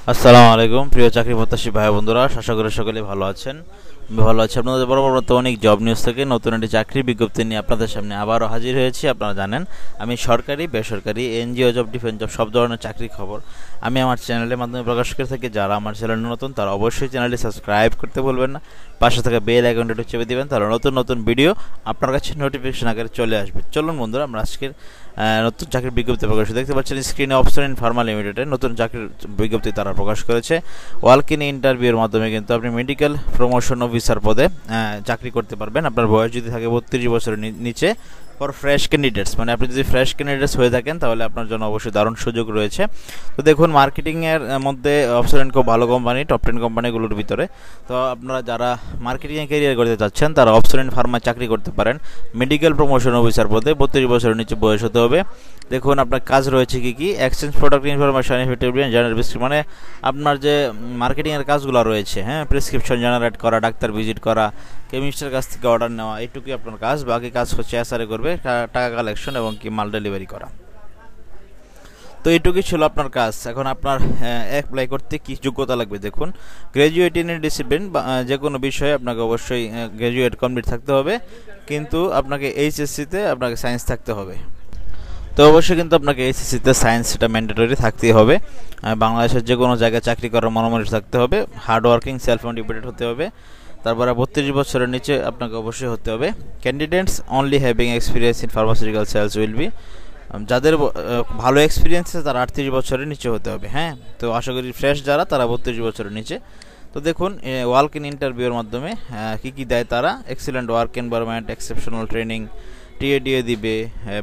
আসসালামু আলাইকুম প্রিয় চাকরি প্রত্যাশী ভাই বন্ধুরা, আশা করি সকলে ভালো আছেন। ভালো আছে আপনাদের বরাবর অনেক জব নিউজ থেকে নতুন একটি চাকরির বিজ্ঞপ্তি নিয়ে আপনাদের সামনে আবারও হাজির হয়েছি। আপনারা জানেন আমি সরকারি বেসরকারি এনজিও জব ডিফেন্স জব সব ধরনের চাকরির খবর আমি আমার চ্যানেলের মাধ্যমে প্রকাশ করে থাকি। যারা আমার চ্যানেলে নতুন তারা অবশ্যই চ্যানেলটি সাবস্ক্রাইব করতে ভুলবেন না, পাশে থাকা বেল আইকনটি একটু চেপে দিবেন, তাহলে নতুন নতুন ভিডিও আপনার কাছে নোটিফিকেশন আকারে চলে আসবে। চলুন বন্ধুরা, আমরা আজকের নতুন চাকরির বিজ্ঞপ্তি প্রকাশ দেখতে পাচ্ছেন স্ক্রিনে অপশন ইন ফার্মা লিমিটেডে নতুন চাকরির বিজ্ঞপ্তি তারা প্রকাশ করেছে। ওয়ালক ইন ইন্টারভিউর মাধ্যমে কিন্তু আপনি মেডিকেল প্রমোশন অফিসার পদে চাকরি করতে পারবেন। আপনার বয়স যদি থাকে 32 বছরের নিচে ফর ফ্রেশ ক্যান্ডিডেটস, মানে আপনি যদি ফ্রেশ ক্যান্ডিডেটস হয়ে থাকেন তাহলে আপনার জন্য অবশ্যই দারুণ সুযোগ রয়েছে। তো দেখুন, মার্কেটিংয়ের মধ্যে অপশন খুব ভালো কোম্পানি, টপ 10 কোম্পানিগুলোর ভিতরে। তো আপনারা যারা মার্কেটিংয়ে ক্যারিয়ার করতে চাচ্ছেন তারা অপশন ইন ফার্মায় চাকরি করতে পারেন মেডিকেল প্রমোশন অফিসার পদে। 32 বছরের নিচে বয়স হতে হবে। দেখুন আপনার কাজ রয়েছে কি exchange product information effectively general prescription, মানে আপনার যে মার্কেটিংয়ের কাজগুলো রয়েছে, প্রেসক্রিপশন জেনারেট করা, ডাক্তার ভিজিট করা, কেমিস্টের কাছ থেকে অর্ডার নেওয়া, এইটুকুই আপনার কাজ। বাকি কাজ হচ্ছে এসআরএ করবে, টাকা কালেকশন এবং কি মাল ডেলিভারি করা। তো এইটুকুই ছিল আপনার কাজ। এখন আপনার অ্যাপ্লাই করতে কি যোগ্যতা লাগবে দেখুন। গ্র্যাজুয়েট ইন ডিসিপ্লিন, যে কোনো বিষয়ে আপনাকে অবশ্যই গ্র্যাজুয়েট কমপ্লিট থাকতে হবে, কিন্তু আপনাকে এইচএসসিতে আপনাকে সায়েন্স থাকতে হবে। তো অবশ্যই কিন্তু আপনাকে এইচএসসিতে সায়েন্স এটা ম্যান্ডেটরি থাকতেই হবে। বাংলাদেশের যে কোনো জায়গায় চাকরি করার মনোমনিট থাকতে হবে, হার্ড ওয়ার্কিং, সেলফ মোটিভেটেড হতে হবে। তারপরে 32 বছরের নিচে আপনাকে অবশ্যই হতে হবে। Candidates only having experience in pharmaceutical sales will be, যাদের ভালো এক্সপিরিয়েন্স আছে তারা 38 বছরের নিচে হতে হবে। তো আশা করি ফ্রেশ যারা তারা 32 বছরের নিচে। তো দেখুন, ওয়ালক ইন ইন্টারভিউর মাধ্যমে কী দেয় তারা: excellent work environment, exceptional training, TA DA দিবে,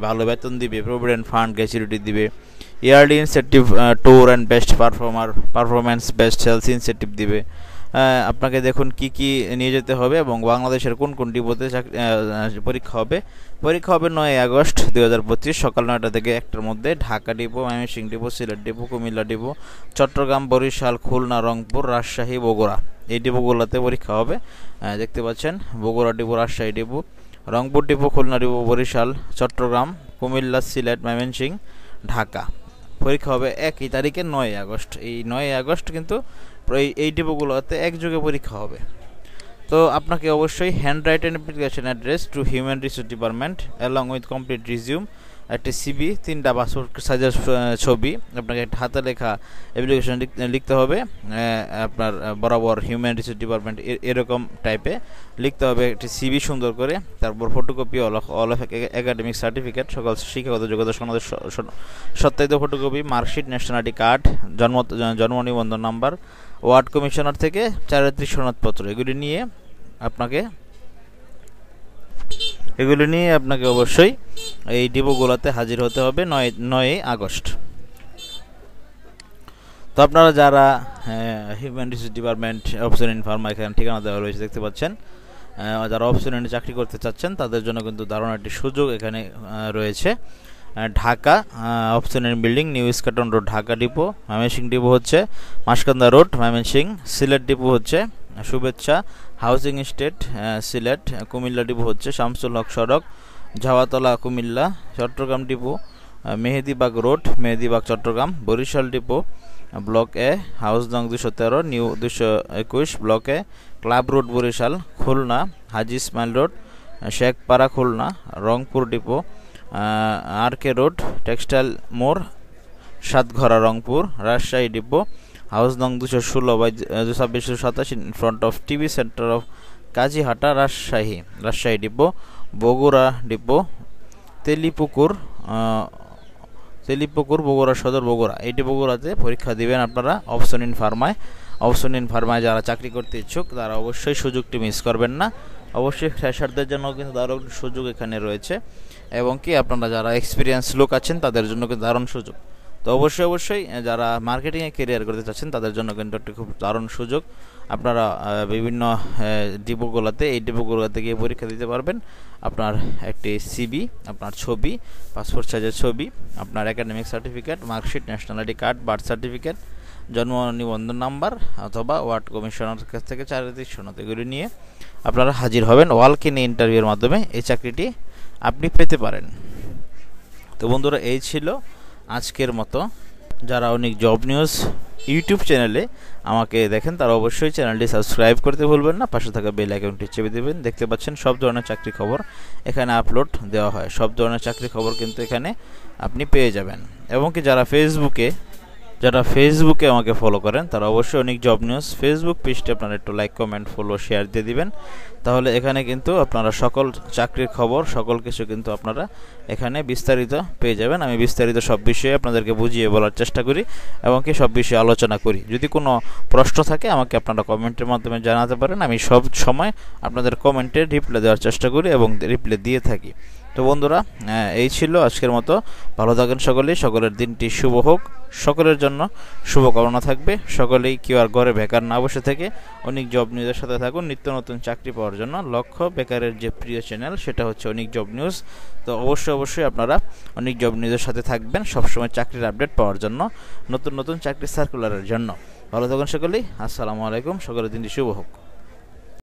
ভালো বেতন দিবে, প্রভিডেন্ট ফান্ড, গ্র্যাচুইটি দিবে, yearly incentive, tour and best performance best sales incentive দিবে। আপনাকে দেখুন কি নিয়ে যেতে হবে এবং বাংলাদেশের কোন কোন ডিপোতে পরীক্ষা হবে। 9 আগস্ট 2025 সকাল 9টা থেকে 1টার মধ্যে Dhaka depot, Mymensingh depot, Sylhet depot, Comilla depot, Chittagong, Barisal, Khulna, Rangpur, Rajshahi, Bogura, এই ডিপোগুলোতে পরীক্ষা হবে। দেখতে পাচ্ছেন Bogura depot, Rajshahi depot, Rangpur depot, Khulna depot, Barisal, Chittagong, Comilla, Sylhet, Mymensingh, Dhaka. পরীক্ষা হবে 1 তারিখে 9 আগস্ট। এই 9 আগস্ট কিন্তু এই ডিপোগুলোতে একযোগে পরীক্ষা হবে। তো আপনাকে অবশ্যই hand written application address to human resource department along with complete resume, একটা সিবি, 3টা পাসপোর্ট সাইজের ছবি, আপনাকে একটা হাতে লেখা অ্যাপ্লিকেশন লিখতে হবে। আপনার বরাবর হিউম্যান রিসোর্স ডিপার্টমেন্ট এরকম টাইপে লিখতে হবে একটি সিবি সুন্দর করে। তারপর photocopy all of academic certificate, সকল শিক্ষাগত যোগ্যতা সনদের সত্যায়িত photocopy, marksheet, national ID card, জন্ম নিবন্ধন নাম্বার, ওয়ার্ড কমিশনার থেকে 34 সনদপত্র, এগুলি নিয়ে আপনাকে অবশ্যই এই ডিপোগুলোতে হাজির হতে হবে 9 আগস্ট। তো আপনারা যারা human resource department option in Pharma, এখানে ঠিকানা দেওয়া রয়েছে দেখতে পাচ্ছেন, যারা অপশন ইনে চাকরি করতে চাচ্ছেন তাদের জন্য কিন্তু দারুণ একটি সুযোগ এখানে রয়েছে। Dhaka option in building, new Eskaton road, Dhaka depot, Mymensingh depot হচ্ছে মাসকান্দা রোড, ময়মনসিংহ, সিলেট ডিপো হচ্ছে Shuvechchha housing estate, Sylhet, Comilla depot হচ্ছে শামসুল হক সড়ক, Jhawtala, Comilla, Chittagong depot Mehedibag road, Mehedibag, Chittagong, Barisal depot block A, house নং 213, new 221 block A, club road, Barisal, Khulna, Haji Ismail road, Shekhpara, Khulna, Rangpur depot RK road, textile মোড়, সাতঘরা, রংপুর, রাজশাহী ডিপো হাউস নং 216/2627 in front of TV centre of Kazihata, Rajshahi depot, Bogura depot, Telipukur, Bogura Sadar, Bogura, এই ডিপোগুলোতে পরীক্ষা দিবেন আপনারা অপশন ইন ফার্মায় যারা চাকরি করতে ইচ্ছুক তারা অবশ্যই সুযোগটি মিস করবেন না। অবশ্যই ফ্রেশারদের জন্য কিন্তু দারুণ সুযোগ এখানে রয়েছে, এবং কি আপনারা যারা এক্সপিরিয়েন্স লোক আছেন তাদের জন্য কিন্তু দারুণ সুযোগ। তো অবশ্যই যারা মার্কেটিংয়ে কেরিয়ার করতে চাচ্ছেন তাদের জন্য কিন্তু একটি খুব দারুণ সুযোগ। আপনারা বিভিন্ন এই ডিপোগুলোতে গিয়ে পরীক্ষা দিতে পারবেন। আপনার একটি সিবি, আপনার ছবি, পাসপোর্ট সাইজের ছবি, আপনার academic certificate, marksheet, national ID card, birth certificate, জন্ম নিবন্ধন নাম্বার অথবা ওয়ার্ড কমিশনার কাছ থেকে 34 সনদ, এগুলি নিয়ে আপনারা হাজির হবেন। ওয়ালক ইন ইন্টারভিউর মাধ্যমে এই চাকরিটি আপনি পেতে পারেন। তো বন্ধুরা, এই ছিল আজকের মতো। যারা অনেক জব নিউজ ইউটিউব চ্যানেলে আমাকে দেখেন তারা অবশ্যই চ্যানেলটি সাবস্ক্রাইব করতে ভুলবেন না, পাশে থাকা বেল আইকনটি চেপে দেবেন। দেখতে পাচ্ছেন সব ধরনের চাকরি খবর এখানে আপলোড দেওয়া হয়, সব ধরনের চাকরি খবর কিন্তু এখানে আপনি পেয়ে যাবেন। এবং কি যারা ফেসবুকে আমাকে ফলো করেন তারা অবশ্যই অনেক জব নিউজ ফেসবুক পেজটি আপনারা একটু লাইক, কমেন্ট, ফলো, শেয়ার দিয়ে দিবেন। তাহলে এখানে কিন্তু আপনারা সকল চাকরির খবর সকল কিছু কিন্তু আপনারা এখানে বিস্তারিত পেয়ে যাবেন। আমি বিস্তারিত সব বিষয়ে আপনাদেরকে বুঝিয়ে বলার চেষ্টা করি এবং কি সব বিষয়ে আলোচনা করি। যদি কোনো প্রশ্ন থাকে আমাকে আপনারা কমেন্টের মাধ্যমে জানাতে পারেন, আমি সব সময় আপনাদের কমেন্টে রিপ্লাই দেওয়ার চেষ্টা করি এবং রিপ্লাই দিয়ে থাকি। তো বন্ধুরা, এই ছিল আজকের মতো। ভালো থাকেন সকলেই, সকলের দিনটি শুভ হোক, সকলের জন্য শুভকামনা থাকবে। সকলেই কেউ আর ঘরে বেকার না বসে থেকে অনেক জব নিউজের সাথে থাকুন নিত্য নতুন চাকরি পাওয়ার জন্য। লক্ষ্য বেকারের যে প্রিয় চ্যানেল সেটা হচ্ছে অনেক জব নিউজ। তো অবশ্যই আপনারা অনেক জব নিউজের সাথে থাকবেন সবসময় চাকরির আপডেট পাওয়ার জন্য, নতুন নতুন চাকরি সার্কুলারের জন্য। ভালো থাকুন সকলেই, আসসালামু আলাইকুম, সকলের দিনটি শুভ হোক।